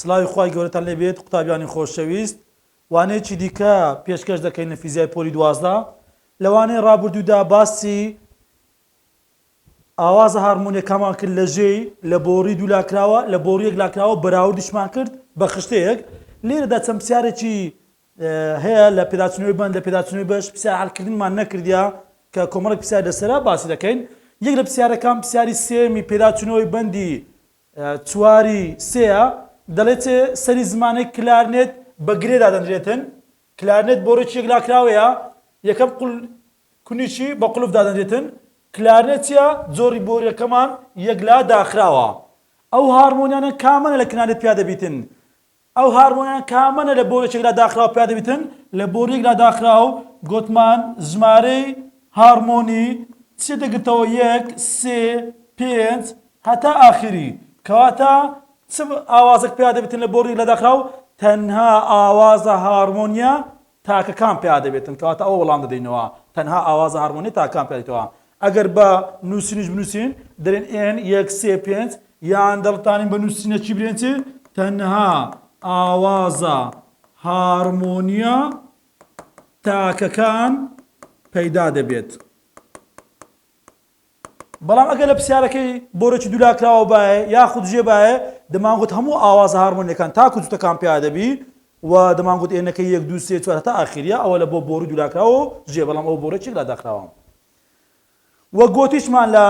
سلاوی خوای گەورەتان لێبێت قوتابیانی خۆشەویست وانەیەکی دیکە پێشکەش دەکەین لە فیزیای پۆلی 12 لەوانەیە ڕابردوودا باسی ئاوازە هارمۆنیەکەمان کرد لە ژێی لە بۆڕی دوولاکراوە لە بۆڕی یەکلاکراوە بەراوردیشمان کرد بە خشتەیەک لێرەدا چەند پرسیارێکی هەیە لە پێداچوونەوەی بەند لە پێداچوونەوەی بەش پرسیار حەڵکردنمان نەکردیا کە کۆمەڵێک پرسیار لەسەرا باسی دەکەین یەک لە پرسیارەکان پرسیاری سێمی پێداچوونەوەی بەندی چواری سێە دەڵێت سەری زمانەی کلارنێت بە گرێ دادەنرێتن کلارنێت بۆڕێکی یەکلاکراوەیە یەکەم کونیشی بە قولف دادەنرێتن کلارنێتیە جۆری بۆریەکەمان یەکلا داخراوە ئەو هارمۆنیانە کامەنە لە کنارێت پیا دەبیتن ئەو هارمۆنیان کامەنە لە بۆرێکێکلا داخراوە پیا دەبیتن لە بۆرێکلا داخراو گوتمان ژمارەی هارمۆنی چی دەگرتەوە 1 3 5 هەتا ئاخری کەواتە چ ئاوازێک پیا دەبێتن لە بۆڕێک لە داخراو تەنها ئاوازە هارمۆنیە تاکەکان پیا دەبێتن کەواتە ئەوە وەڵام دەدەینەوە تەنها ئاوازە هارمۆنی تاکەکان پیا دێتەوە ئەگەر بە نووسینیش بنووسین دەرێن n 1 3 5 یان دەڵتانین بە نووسینە چی برێن چی تەنها ئاوازە هارمۆنیە تاکەکان پەیدا دەبێت بەڵام ئەگەر لە پرسیارەکەی بۆرەکی دوولاکراوە باە یاخود ژێ باە دەمانگوت هەموو ئاوازە هارمۆنیەکان تاکو جووتەکان پیا دەبی و دەمانگوت ئێنەکەی 1 2 3 4 تا ئاخریە ئەوە لە بۆ بۆڕی دوولاکراوە ژێ بەڵام ئەو بۆرەێک لا داخراوە وە گۆتیشمان لە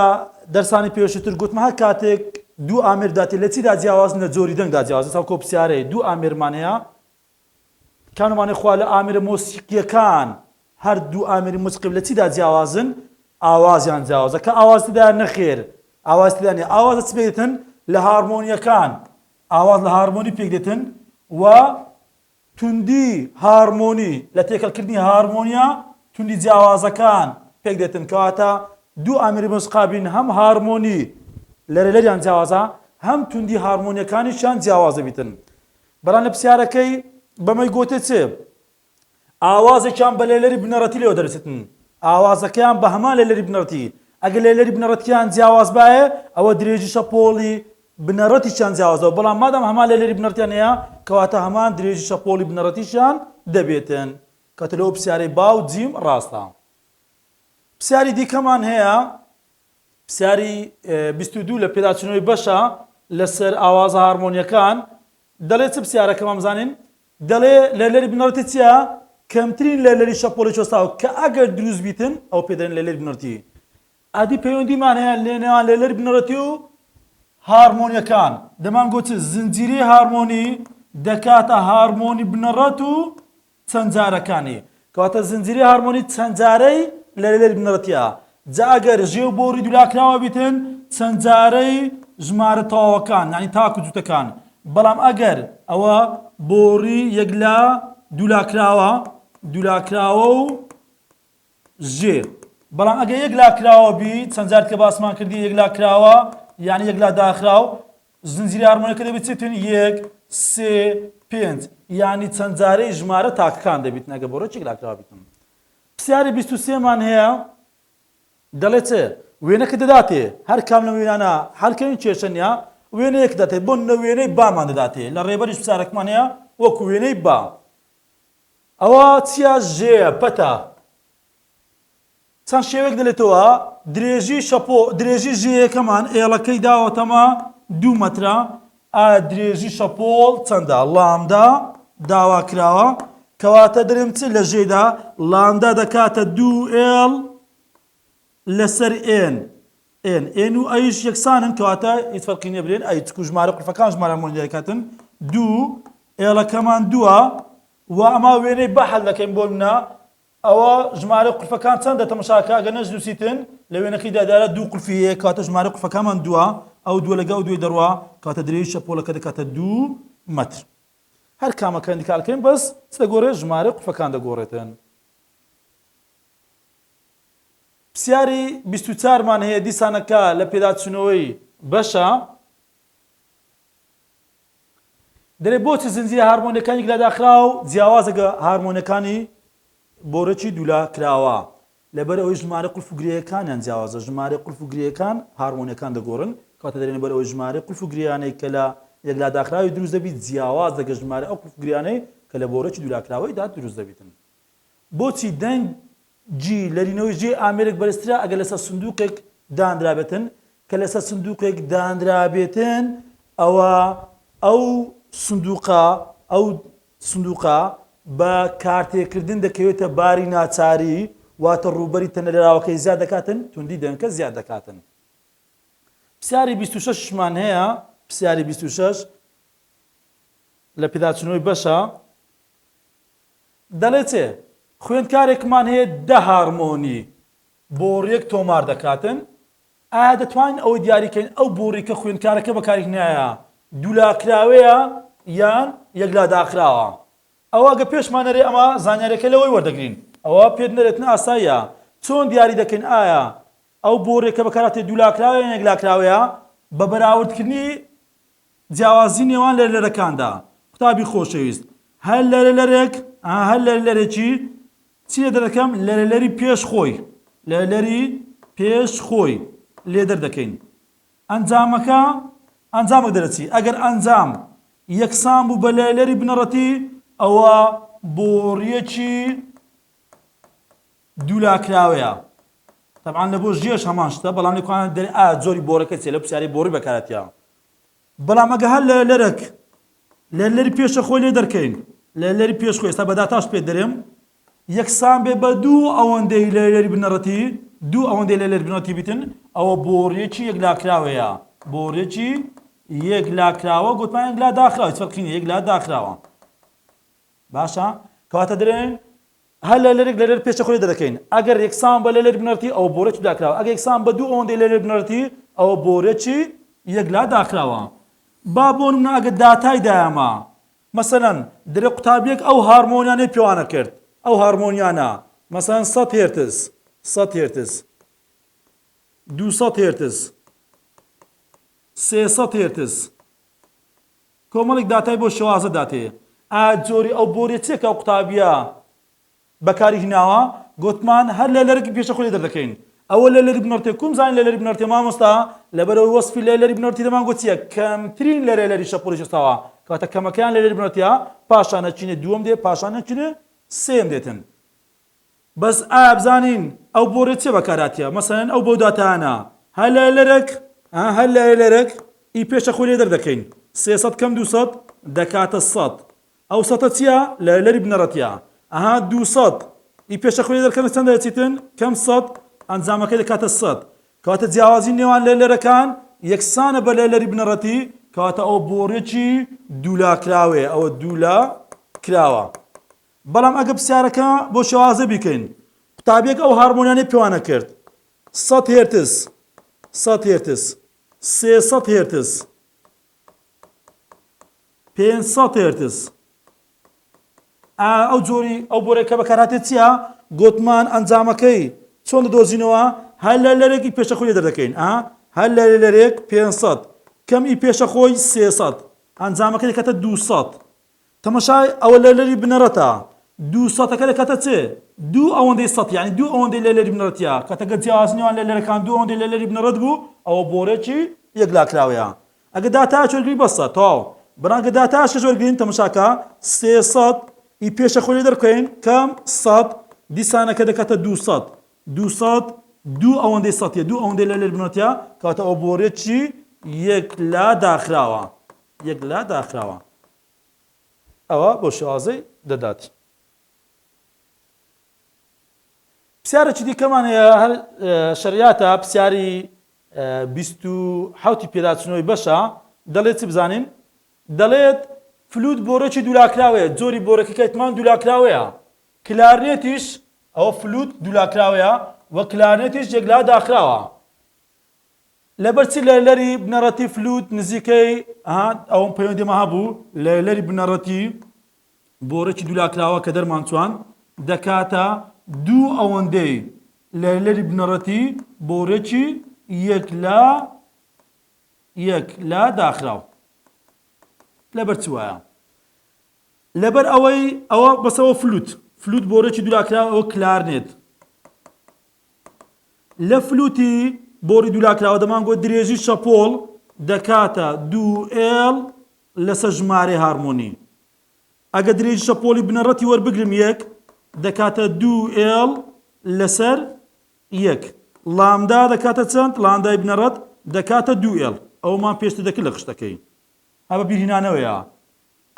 دەرسانی پێشتر گوتمە هەر کاتێک دوو ئامێر داتێت لە چیدا جیاوازن لە جۆری دەنگدا جیاوازن ساو کۆ پرسیارەیە دوو ئامێرمانەیە کانمانێ خوا لە ئامێرە مۆسیقیەکان هەر دوو ئامێری موسیقی لە چیدا جیاوازن ئاوازیان جیاوازە کە ئاوازتدا نەخێر ئاوازتدا نیە ئاوازە چ پێدێتن لە هارمۆنیەکان ئاواز لە هارمۆنی پێک دێتن و توندی هارمۆنی لە تێکەڵکردنی هارمۆنیا توندی جیاوازەکان پێک دێتن کەواتە دوو ئامێری مۆسیقابین هەم هارمۆنی لەرەلەریان جیاوازە هەم توندی هارمۆنیەکانیشیان جیاوازە بیتن بەڵام لە پرسیارەکەی بەمەی گوتێ چێ ئاوازێکیان بە لێلەری بنەڕەتی لێوە دەرچێتن ئاوازەکەیان بە هەمان لێلەری بنەڕەتی ئەگەر لێلەری بنەڕەتیان جیاواز باە ئەوە درێژی شەپۆڵی بنەڕەتیشیان جیاوازەوە بەڵام مادام هەمان لێلەری بنەڕەتیان هەیە کەواتە هەمان درێژی شەپۆڵی بنەڕەتیشیان دەبێتن کەتە لەوە پرسیارەی با و جیم ڕاستە پرسیاری دیکەمان هەیە پرسیاری 22 لە پێداچوونەوەی بەشە لەسەر ئاوازە هارمۆنیەکان دەڵێت چ پرسیارەکەمان بزانین دەڵێ لێلەری بنەڕەتی چییە کەمترین لێلەری شەپۆڵی وەستاوە کە ئەگەر دروست بیتن ئەو پێدەن لێلەری بنەڕەتی ئادی پەیوەندیمان هەیە لێنێوان لێلەری بنەڕەتی و هارمۆنیەکان دەمان گوت زنجیرەی هارمۆنی دەکاتە هارمۆنی بنەڕەت و چەند جارەکانی کەواتە زنجیرەی هارمۆنی چەند جارەی لە لێلەری بنەڕەتیە جا ئەگەر ژێ و بۆڕی دوولاکراوە بیتن چەند جارەی ژمارە تەواوەکان یعنی تاکو جووتەکان بەڵام ئەگەر ئەوە بۆڕی یەکلا دوولاکراوە و ژێ بەڵام ئەگەر یەکلاکراوە بی چەند جار کە باسمان کردی یەکلاکراوە یعنی یەکلا داخراو زنجیرەی هارمۆنیەکە دەبێت چێتن 1 3 5 یعنی چەند جارەی ژمارە تاکەکان دەبیتن ئەگەر بۆڕێکی یەکلاکراوە بیتن پرسیاری 23 مان هەیە دەڵێت وێنەکە دەداتێ هەر کام لە وێنانە هەرکەوین کێشە نیە وێنەیەک دەداتێت بۆ نە وێنەی بامان دەداتێ لە ڕێبەریش پرسیارێکمان هەیە وەکو وێنەی با ئەوە چیا ژێە پەتە چەند شێوەیەک دەلێتەوە درێژی ژێیەکەمان ئێڵەکەی داوەتەمە 2 مەترە درێژی شەپۆڵ چەندە لامدا داوا کراوە کەواتە دەرێم چ لە ژێدا لامدا دەکاتە 2L لەسەر n و ئەیش یەکسانن کەواتە هیچ فەرقی نییە برێن ئەی چکو ژمارە قورفەکان ژمارە هارمۆنی دەکاتن 2 ئێڵەکەمان 2وە و ئەما وێنەی بەحەل دەکەین بۆ منە ئەوە ژمارە قورفەکان چەندە تەماشاکە ئەگەر نەژنووسیتن لە وێنەکەی دادارە 2 قورفی هەیە کەواتە ژمارە قورفەکانمان 2وە ئەو 2 لەگە ئەو 2 دەڕوا کەواتە درێژی شەپۆڵەکە دەکاتە 2 مەتر هەر کامەکە ئیندیکارەکەین بەس چ دەگۆڕێت ژمارە قورفەکان دەگۆڕێتن پرسیاری 24 مان هەیە دیسانەکە لە پێداچوونەوەی بەشە دەرێ بۆچی زنجیرە هارمۆنیەکانی یەکلا داخراو جیاوازەگە هارمۆنیەکانی بۆرەکی دوولاکراوە لەبەر ئەوەی ژمارە قولف و گرێیەکانیان جیاوازە ژمارە قولف و گرێیەکان هارمۆنیەکان دەگۆڕن کەواتە دەرێنە بەر ئەوەی ژمارە قولف و گرێیانەی کە لە یەکلا داخراوی دروست دەبیت جیاواز لەگە ژمارە ئەو گریانەی کە لە بۆرەکی دوولاکراوەیدا دروست دەبیتن. بۆچی دەنگی لەرینەوەی ژێ ئامێرێک بەرزترە ئەگەر لەسەر سندوقێک دانرابێتن کە لەسەر سندوقێک دانرابێتن ئەوە ئەو سندوقا بە کارتێکردن دەکەوێتە باری ناچاری واتە ڕووبەری تەنەراوەکەی زیاد دەکاتن توندی دەنگەکە زیاد دەکاتن. پرسیاری 26مان هەیە پرسیاری 26 لە پێداچوونەوەی بەشە دەڵێت چێ خوێندکارێکمان هەیە 10 هارمۆنی بۆڕیەک تۆمار دەکاتن ئایا دەتوانین ئەوە دیاریکەین ئەو بۆڕی کە خوێندکارەکە بەکاری نایە دوولاکراوەیە یان یەکلا داخراوە. ئەوە گە پێشمانەرێ ئەمە زانیاریەکە لەوەی وەردەگرین ئەوە پێت نەرێتن ئاساییە چۆن دیاری دەکەین ئایا ئەو بۆڕێکە بەکاراتێ دوولاکراوە یان یەکلاکراوەیە بە بەراوردکردنی جیاوازی نێوان لەرەکاندا. قوتابی خۆشەویست هەر لەرەک هەر لەرێکی چی لێ دەکەم لەرەلەری پێش خۆی لەرەلەری پێش خۆی لێ دەردەکەین. ئەنجامێک دەرەچی ئەگەر ئەنجام یەکسان بوو بە لەرەلەری بنەڕەتی ئەوە بۆڕیەکی دوولاکراوەیە. طبعاً لە بۆ ژێش هەمان شتە بەڵام لێکوانە دەری زۆری بۆڕەکە چێ لە پرسیاری بۆڕی بەکارەتیە. بەڵام ئەگە هەر لەرەک لەرەلەری پێشە خۆی لێ دەرکەین لەرەلەری پێش خۆی ئێستا بەداتاش پێ دەرێم یەکسان بێ بە دوو ئەوەندەی لەرەلەری بنەڕەتی دوو ئەوەندەی لەرەلەری بنەڕەتی بیتن ئەوە بۆڕیەکی یەکلاکراوەیە بۆڕیەکی یەکلاکراوە گوتمان یەکلا داخراوە هیچ فەرقی نییە یەکلا داخراوە. باشە کەواتە دەرێن هەر لەرەێک لەرەر پێشە خۆی دەکەین ئەگەر یەکسان بە لەرەری بنەڕەتی ئەوە بۆڕێکی داخراوە ئەگەر یەکسان بە دوو ئەوەندەی لەرەری بنەڕەتی ئەوە بۆڕێکی یەکلا داخراوە. با بۆ نمونە ئەگەر داتای دایەمە مەسەلەن دەرێ قوتابیەک ئەو هارمۆنیانەی پێوانە کرد ئەو هارمۆنیانە مەسەلەن 100 هێرتز 100 هێرتز 200 هێرتز 300 هێرتز کۆمەڵێک داتای بۆ شێوازە داتێ جۆری ئەو بۆرێ چێکە ئەو قوتابیە بەکاری هێناوە گوتمان هەر لەرەێکی پێشە خۆی دەردەکەین ئەوە لەرەری بنەڕەتی کوم زانین لەرەری بنەڕەتی مامۆستا لەبەرەوەی وەسفی لەرەری بنەڕەتی دەمان گوتیە کەمترین لەرەی شەپۆلی شەستاوە کەواتە کەمەکەیان لەرەری بنەڕەتیە پاشانە چینێ دووەم دێ پاشانە چینێ سێم دێتن. بەس ئایا بزانین ئەو بۆرێ چێ بەکاراتیە مەسەلەن ئەو بۆ داتانە هەر لەرەک ئی پێشە خۆی لێ دەردەکەین 300 کەم 200 دەکاتە 100 ئەو سەتە چییە لەرەری بنەڕەتیە 200 ئی پێشە خۆی دەکەن چەند دەچیتن کەم 100 ئەنجامەکەی دەکاتە 100 کەواتە جیاوازی نێوان لەرەکان یەکسانە بە لەرەری بنەڕەتی کەواتە ئەو بۆڕێکی دوولاکراوەیە ئەوە دوولاکراوە. بەڵام ئەگە پرسیارەکە بۆ شێوازە بیکەین قوتابیەک ئەو هارمۆنیانەی پێوانە کرد 100 هێرتز 100 هێرتز 300 هێرتز 500 هێرتز ئەو جۆری ئەو بۆرێکە بەکارهاتێت چییە گوتمان ئەنجامەکەی چۆن دەدۆزینەوە هەر لەرێکی پێشە خۆی دەردەکەین هەر لەرێک 500 کەم ئی پێشە خۆی 300 ئەنجامەکەی دەکاتە 200 تەماشای ئەوە لەرەری بنەڕەتە 200ەکە دەکاتە چێ دوو ئەوەندەی 100 یعنی دوو ئەوەندەی لەرەری بنەڕەتیە کاتەگە جیاوازنیوان لەرەکان دوو ئەوەندەی لەرەری بنەڕەت بوو ئەوە بۆرێکی یەکلاکراوەیە. ئەگە داتایە چۆرگری بەسە تەواو بەڵام داتاشە زۆرگرین تەماشاکە 300 ئی پێشە خۆی دەرکەین کەم 100 دیسانەکە دەکاتە 200 دوو ئەوەندەی 100 دوو ئەوەندەی لەرەری بنەڕەتیە کەواتە ئەو بۆرێکی یەکلا داخراوە یەکلا داخراوە. ئەوە بۆ شێوازەی دەدات. پرسیارێکی دیکەمان هەیە هەر شەریعەتە پرسیاری 27 پێداچوونەوەی بەشە دەڵێت چ بزانین دەڵێت فلوت بۆرەکی دوولاکراوەیە جۆری بۆرەکەی کەیتمان دوولاکراوەیە کلارنێتیش ئەوە فلوت دوولاکراوەیە و کلارنێتیش یەکلا داخراوە لەبەرچی لەرەری بنەڕەتی فلوت نزیکەی ئەوم پەیوەندیمە هەبوو لەرەری بنەڕەتی بۆرەکی دوولاکراوە کە دەرمانچوان دەکاتە دوو ئەوەندەی لەرەری بنەڕەتی بۆرەکی یەکلا داخراو لەبەر چ وایە لەبەر ئەوەی ئەوە بەسەوە فلوت بۆرەکی دوولاکراوە ئەوە کلارنێت لە فلوتی بۆری دوولاکراوە دەمانگوت درێژی شەپۆڵ دەکاتە 2L لەسەر ژمارە هارمۆنی ئەگە درێژی شەپۆلی بنەڕەتی وەربگرم یەک دەکاتە 2L لەسەر یەک لامدا دەکاتە چەند لامدای بنەڕەت دەکاتە 2L ئەومان پێشتر دەکرد لە خشتەکەی هەبە بیرهێنانەوەیە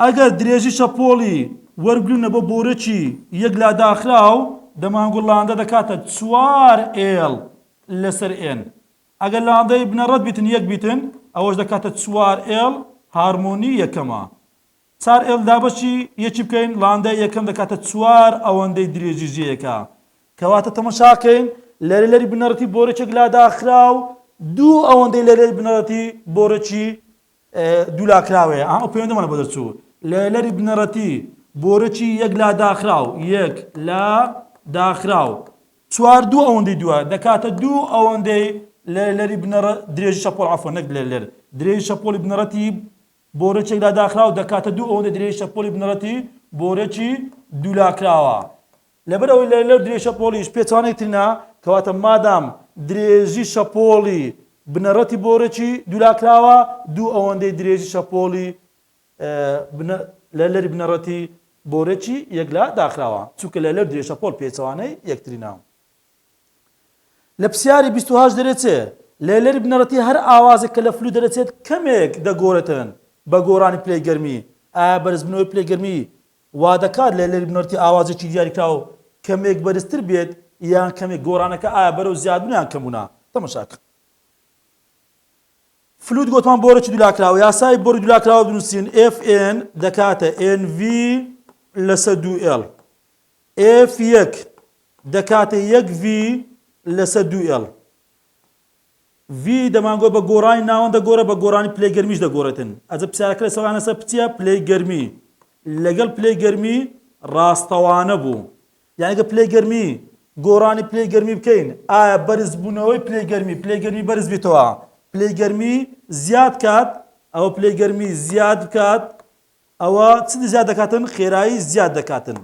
ئەگەر درێژی شەپۆلی وەربگرنە بۆ بۆرەکی یەک لا داخراو دەمانگوڵ لامدا دەکاتە 4L لەسەر N ئەگەر لامدای بنەڕەت بیتن یەک بیتن ئەوەش دەکاتە 4L هارمۆنی یەکەمە 4L دابەشی یەکی بکەین لامدای یەکەم دەکاتە 4 ئەوەندەی درێژی ژەیەکە کەواتە تەماشاکەین لەرەی بنەڕەتی بۆرەچێک لا داخراو دوو ئەوەندەی لەرەی بنەڕەتی بۆرەکی دوو لاکراوەیە ئەو پەیوەندەمانە بۆ دەرچوو لەرەی بنەڕەتی بۆرەکی یەک لا داخراو یەک لا داخراو 4 دوو ئەوەندەی دووە دەکاتە دوو ئەوەندەی لەرەی بنەڕەت درێژی شەپۆڵ عەفوەن نەک لەر درێژی شەپۆلی بنەڕەتی بۆرەچێک لا داخراو دەکاتە دوو ئەوەندەی درێژی شەپۆلی بنەڕەتی بۆرەکی دوو لاکراوە لەبەر ئەوەی لەر درێژی شەپۆلیش پێچوانێکترنا کەواتە مادام درێژی شەپۆلی بنەڕەتی بۆرەکی دوو لاکراوە دوو ئەوەندەی درێژی شەپۆلی لەلەری بنەڕەتی بۆرەکی یەک لا داخراوە چونکە لەلەر درێژی شەپۆل پێچەوانەی یەکتریناو لە پرسیاری 28 دەرێچێ لەلەری بنەڕەتی هەر ئاوازێک کە لە فلو دەرەچێت کەمێک دەگۆڕێتن بە گۆڕانی پلەی گەرمی ئایا بەرزبوونەوەی پلەی گەرمی وا دەکات لەلەری بنەڕەتی ئاوازێکی دیاریکراو کەمێک بەرزتر بێت یان کەمێک گۆڕانەکە ئایا بەرەو زیادبوون یان کەمبوونە تەماشاکە فلوت گۆتمان بۆرەکی دوو لاکراوە یاسای بۆرەی دوو لاکراوە بنووسین FN دەکاتە NV لەسەر 2L F1 دەکاتە 1V لەسەر 2L V دەمانگۆ بە گۆڕانی ناوەند دەگۆڕە بە گۆڕانی پلەی گەرمیش دەگۆڕێتن ئەجە پرسیارەکە لە سەوانە سەر پچیە پلەی گەرمی لەگەڵ پلەی گەرمی ڕاستەوانە بوو یانیگە پلەی گەرمی گۆڕانی پلەی گەرمی بکەین ئایا بەرزبوونەوەی پلەی گەرمی بەرز بێتەوە پلەی گەرمی زیاد کات ئەوە پلەی گەرمی زیاد بکات ئەوە چ زیاد دەکاتن خێرایی زیاد دەکاتن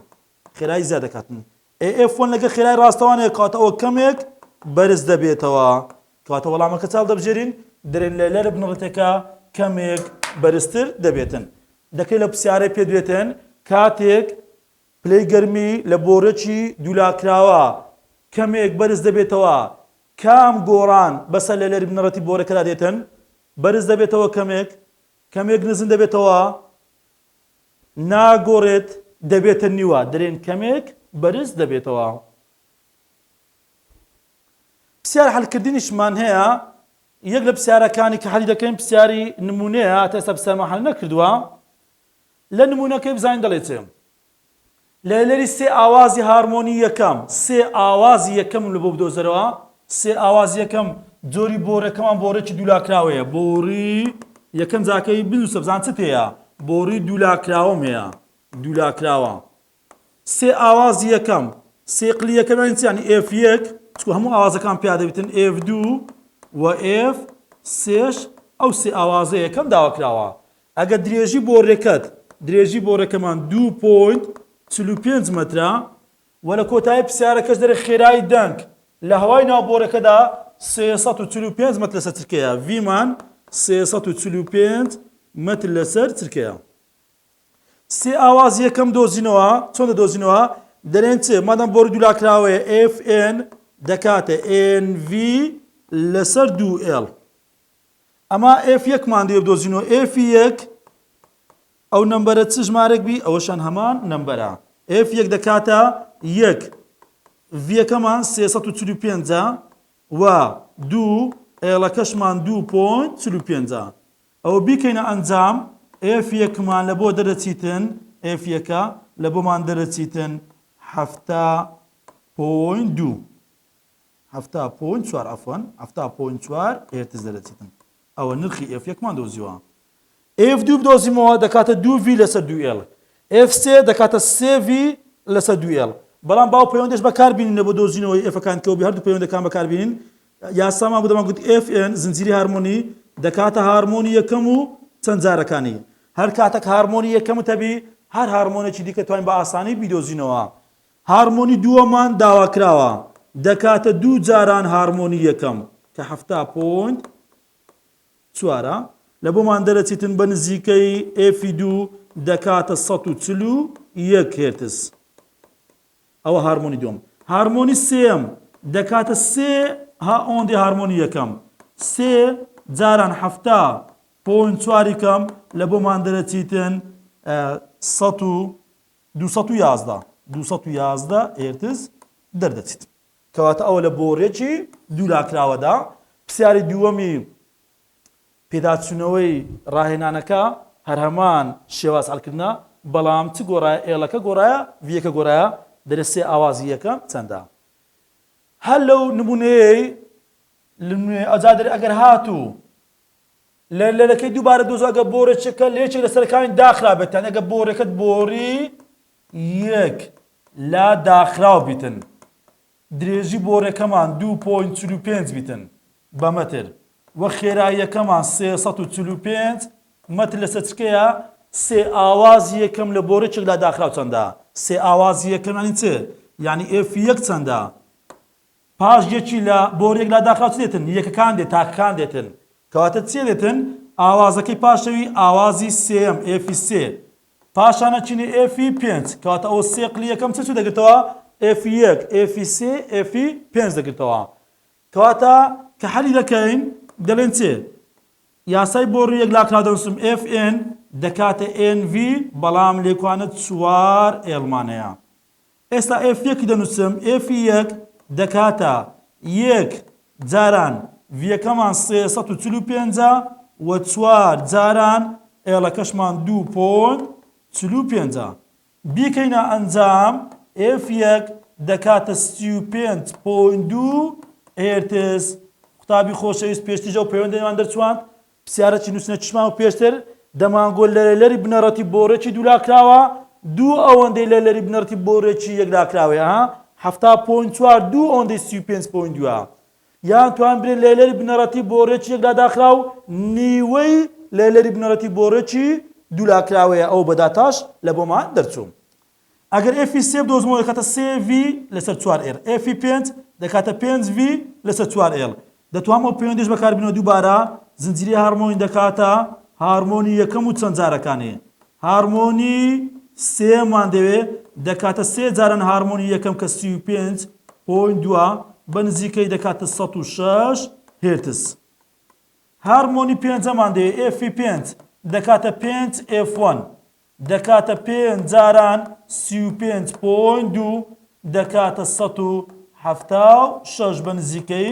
F1 لەگە خێرای ڕاستەوانەیە کاتە ئەوە کەمێک بەرز دەبێتەوە کاتە وەڵامەکە چاو دەبژێرین دەرێن لەلەرە بنەڕەتەکە کەمێک بەرزتر دەبێتن دەکەی لە پرسیارەی پێ دوێتن کاتێک پلەی گەرمی لە بۆرەکی دوو لاکراوە کەمێک بەرز دەبێتەوە کام گۆڕان بەسەر لەلەری بنەڕەتی بۆرەکەدا دێتن بەرز دەبێتەوە کەمێک نزم دەبێتەوە ناگۆڕێت دەبێتە نیوە دەرێن کەمێک بەرز دەبێتەوە پرسیار حەلکردنیشمان هەیە یەک لە پرسیارەکانی کە حەلی دەکەین پرسیاری نمونەیە تا ئێستا پرسیارمان حەل نەکردووە لە نمونەکەی بزانین دەڵێت لەلەری سێ ئاوازی هارمۆنی یەکەم سێ ئاوازی یەکەم لە بۆ بدۆزەرەوە سێ ئاوازی یەکەم جۆری بۆرەکەمان بۆرەکی دوو لاکراوەیە بۆری یەکەم جاکەی بنووسە بزان چ تێیە بۆری دوو لاکراوەم هەیە دوو لاکراوە سێ ئاوازی یەکەم سێ قلی یەکەمیان چیان F1 چکو هەموو ئاوازەکان پیا دەبێتن F2 و F3 ئەو سێ ئاوازە یەکەم داواکراوە ئەگە درێژی بۆرەکەمان 2.45 مەترە و لە کۆتایی پرسیارەکەش دەرێ خێرایی دەنگ لە هەوای ناوبۆرەکەدا 345 مەتر لەسەر چرکەیە ڤمان 345 مەتر لەسەر چرکەیە سێ ئاواز یەکەم دۆزینەوە چۆن دەدۆزینەوە دەرێن چ مادام بۆرە دوو لاکراوەیە FN دەکاتە NV لەسەر 2L ئەما F1 مان دێ بدۆزینەوە F1 ئەو نەمبەرە چ ژمارەێک بی ئەوەشان هەمان نەمبەرە F1 دەکاتە 1 ڤەکەمان 345 و 2 ئێڵەکەشمان 2.45 ئەوە بیکەینە ئەنجام F1مان لە بۆ دەرەچیتن F1 لە بۆمان دەرەچیتن 7.2 7.4 عەفوەن 7.4 هێرتز دەرەچیتن ئەوە نرخی F1مان دۆزیوە F2 بدۆزیمەوە دەکاتە 2V لەسەر 2L F3 دەکاتە 3V لەسەر 2L بەڵام باو پەیوەندیش بەکاربینین لە بۆ دۆزینەوەی F-ئەکان کە هەردوو پەیوەندەکان بەکاربینین یاسامان بۆ دەمان گوت FN زنجیری هارمۆنی دەکاتە هارمۆنی یەکەم و چەند جارەکانی هەر کاتێک هارمۆنی یەکەمت هەبی هەر هارمۆنێکی دیکە توانین بە ئاسانی بیدۆزینەوە هارمۆنی دووەمان داواکراوە دەکاتە 2 جاران هارمۆنی یەکەم کە 7.4 لە بۆمان دەرەچێتن بە نزیکەی ئێفی دوو دەکاتە 141 هێرتز. ئەوە هارمۆنی دوم. هارمۆنی سێم دەکاتە 3 ها ئۆندی هارمۆنی یەکەم. 3 جاران 7.4 کەم لە بۆمان دەرەچێتن 211 هێرتز دەردەچێت. کەواتە ئەوە لە بۆڕێکی دوولاکراوەدا. پرسیاری دووەمی پێداچوونەوەی ڕاهێنانەکە هەر هەمان شێواز هەڵکردنە، بەڵام چ گۆڕایە؟ ئێڵەکە گۆڕایە، ڤیەکە گۆڕایە، دەرێت سێ ئاوازی یەکەم چەندە. هەر لەو نمونەیەی ئەجادر ئەگەر هاتوو لەلەکەی دووبارە دۆزە ئەگە بۆڕێکێکە لێچێک لە سەرەکانی داخرا بێتیان ئەگە بۆڕێکت بۆڕی یەک لا داخراو بیتن، درێژی بۆڕێکەمان 2.45 بیتن بە مەتر، وە خێراییەکەمان 345 مەتر لەسەر چکەیە؟ سێ ئاوازی یەکەم لە بۆڕێکێک لا داخراو چەندە؟ سێ ئاوازی یەکەم یانی چ؟ یعنی ئێفی یەک چەندە؟ پاش یەکی لە بۆڕێک لا داخراو چ دێتن؟ یەکەکان دێت، تاکەکان دێتن. کەواتە چێ دێتن؟ ئاوازەکەی پاشەوی ئاوازی سێم ئێفی سێ، پاشانە چینی ئێفی 5، کەواتە ئەو سێ قلی یەکەم چ دەگرێتەوە؟ ئێفی یەک، ئێفی سێ، ئێفی 5 دەگرێتەوە. کەواتە کە حەلی دەکەین دەڵێن چێ؟ یاسای بۆڕی یەک لاکراو دەنووسم FN دەکاتە NV، بەڵام لێکوانە 4 ئێڵمانەیە. ئێستا ئێفیەکی دەنووسم، ئێفی یەک دەکاتە یەک جاران ڤیەکەمان 345 و 4 جاران ئێڵەکەشمان 2.45. بیکەینە ئەنجام ئێف1 دەکاتە 35.2 هێرتز. قوتابی خۆشەویست پێشتیژە و پەیوەندیمان دەرچوان پرسیارەکی نووسینە چشمان و پێشتر دەمانگۆ لەرەی بنەڕەتی بۆڕێکی دوولاکراوە دوو ئەوەندەی لەرەی بنەڕەتی بۆڕێکی یەکلاکراوەیە 7.4 دوو ئەوەندەی 35.2 یان توان برێن لەلەری بنەڕەتی بۆڕێکی یەکلاداخراو نیوەی لەلەری بنەڕەتی بۆڕێکی دوولاکراوەیە ئەو بەداتاش لە بۆمان دەرچوو. ئەگەر ئێفی سێ بدۆزمەوە دەکاتە 3V لەسەر 4L، ئێفی 5 دەکاتە 5V لەسەر 4L. دەتوانمەوە پەیوەندیش بەکاربینەوە دووبارە زنجیرەی هارمۆنی دەکاتە هارمۆنی یەکەم و چەند جارەکانی. هارمۆنی سێمان دەوێت دەکاتە 3 جاران هارمۆنی یەکەم کە 35.2 بە نزیکەی دەکاتە 106 هێرتز. هارمۆنی پێنجەمان دەوێت ئێفی 5 دەکاتە 5F1 دەکاتە 5 جاران 35.2 دەکاتە 176 بە نزیکەی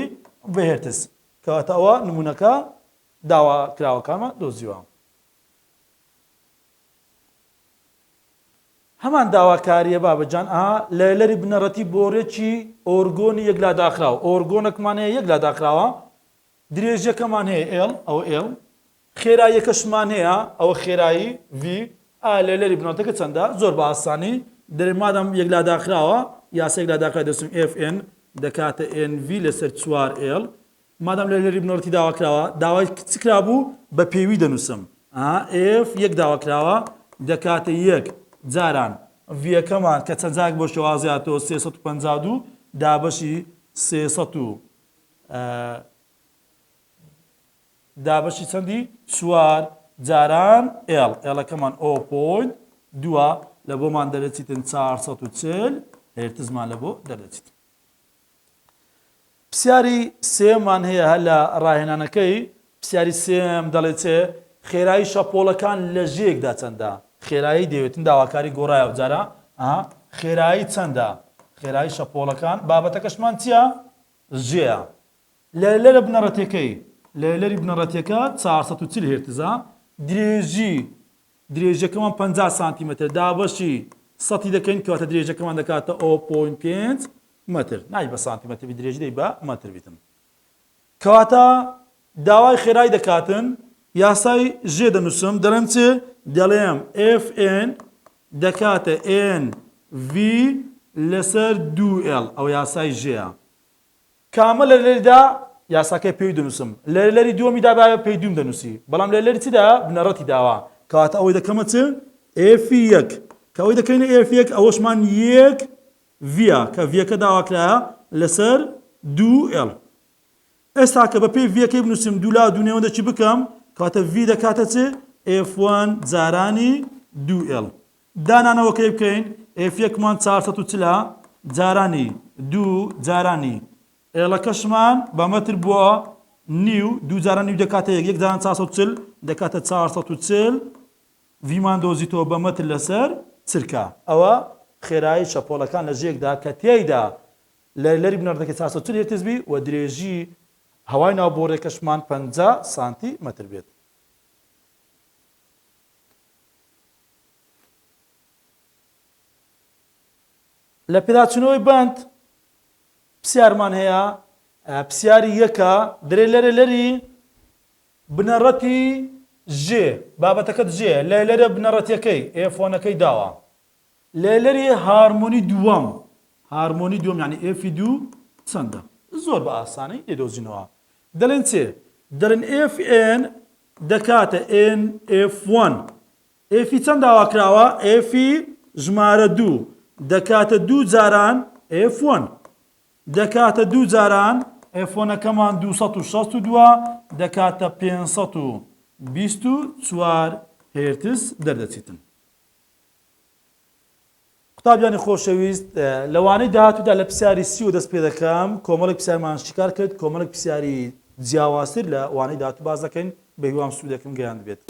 بە هێرتز. کەواتە ئەوە نمونەکە داواکراوەکانمە دۆزیوە. هەمان داواکاریە بابەجان لەلەری بنەڕەتی بۆڕێکی ئۆرگۆنی یەکلاداخراوە. ئۆرگۆنەکمان هەیە یەکلاداخراوە، درێژەکەمان هەیە L ئەوە L، خێراییەکەشمان هەیە ئەوە خێرایی V. لەلەری بنەڕەتەکە چەندە؟ زۆر بە ئاسانی دەرێ مادام یەکلاداخراوە یاسا یەکلاداخرای دەچین FN دەکاتە NV لەسەر 4L. مادام لەلەری بنەڕەتی داواکراوە داوای چکرا بوو بە پێوی دەنووسم F یەک داواکراوە دەکاتە یەک جاران ڤیەکەمان کە چەند جارێک بۆ شێوازیاتەوە 352 دابەشی 300 دابەشی چەندی 4 جاران L ئێڵەکەمان O.2 لە بۆمان دەرەچیتن 440 هێرتزمان لە بۆ دەرەچیت. پرسیاری سێمان هەیە هەر لە ڕاهێنانەکەی. پرسیاری سێم دەڵێت چێ؟ خێرایی شەپۆڵەکان لە ژێکدا چەندە؟ خێرایی دەوێتن داواکاری گۆڕایە بجارە خێرایی چەندە؟ خێرایی شەپۆڵەکان بابەتەکەشمان چییە؟ ژێە. لەلەرە بنەڕەتەکەی لەلەری بنەڕەتەکە 440 هێرتزە، درێژەکەمان 50 سانتیمەتر دابەشی 100 دەکەین کەواتە درێژەکەمان دەکاتە 0.5 متر، نای بە سانتیمەتر درێژی دەی بە مەتر بیتن. کەواتە داوای خێرایی دەکاتن یاسای ژێ دەنووسم دەڵێم چێ؟ دەڵێم FN دەکاتە NV لەسەر 2L ئەو یاسای ژێە. کامە لە لەریدا یاساکەی پێوی دەنووسم، لە لەری دووەمیدا باوە پێی دووم دەنووسی، بەڵام لە لەری چدا بنەڕەتی داوا کەواتە ئەوەی دەکەمە چ؟ F1 کە ئەوەی دەکەینە F1 ئەوەشمان یەک ڤە کە ڤەکە داواکرایە لەسەر 2L. ئێستا کە بە پێی ڤەکەی بنووسم دوو لا دوو نێوەندەکی بکەم کاتە V دەکاتە چ F1 جارانی 2L دانانەوە کەی بکەین F1مان 440 جارانی 2 جارانی L-ەکەشمان بە مەتر بووە نیو 2 جارانی دەکاتە 1 جاران 440 دەکاتە 440 ڤمان دۆزیتەوە بە مەتر لەسەر چرکە ئەوە خێرایی شەپۆڵەکان لە ژێکدا کە تێیدا لەری بنەردەکە 440 هێرتزبی و درێژی هەوای ناوبۆڕێکەشمان 50 سانتی مەتر بێت. لە پێداچوونەوەی بند پرسیارمان هەیە پرسیاری یەکە درێ لەری بنەڕەتی ژێ بابەتەکەت ژێ لەرە بنەڕەتیەکەی F1ەکەی داوە لەری هارمۆنی دووەم یعنی F2 چەندە زۆر بە ئاسانی لێدۆزینەوە دەڵێن چێ دەڵێن Fn دەکاتە F1 F چەند داواکراوە F ژمارە 2 دەکاتە 2 جاران F1 دەکاتە 2 جاران F1ەکەمان 262 دەکاتە 524 هێرتز دەردەچیتن. قوتابیانی خۆشەویست لەوانەی داهاتوودا لە پرسیاری سی و دەست پێ دەکەم کۆمەڵێک پرسیارمان شکار کرد کۆمەڵێک پرسیاری جیاوازتر لە وانەی داهاتوو باز دەکەین بە هیوام سوودەکەم گەیاند بێت.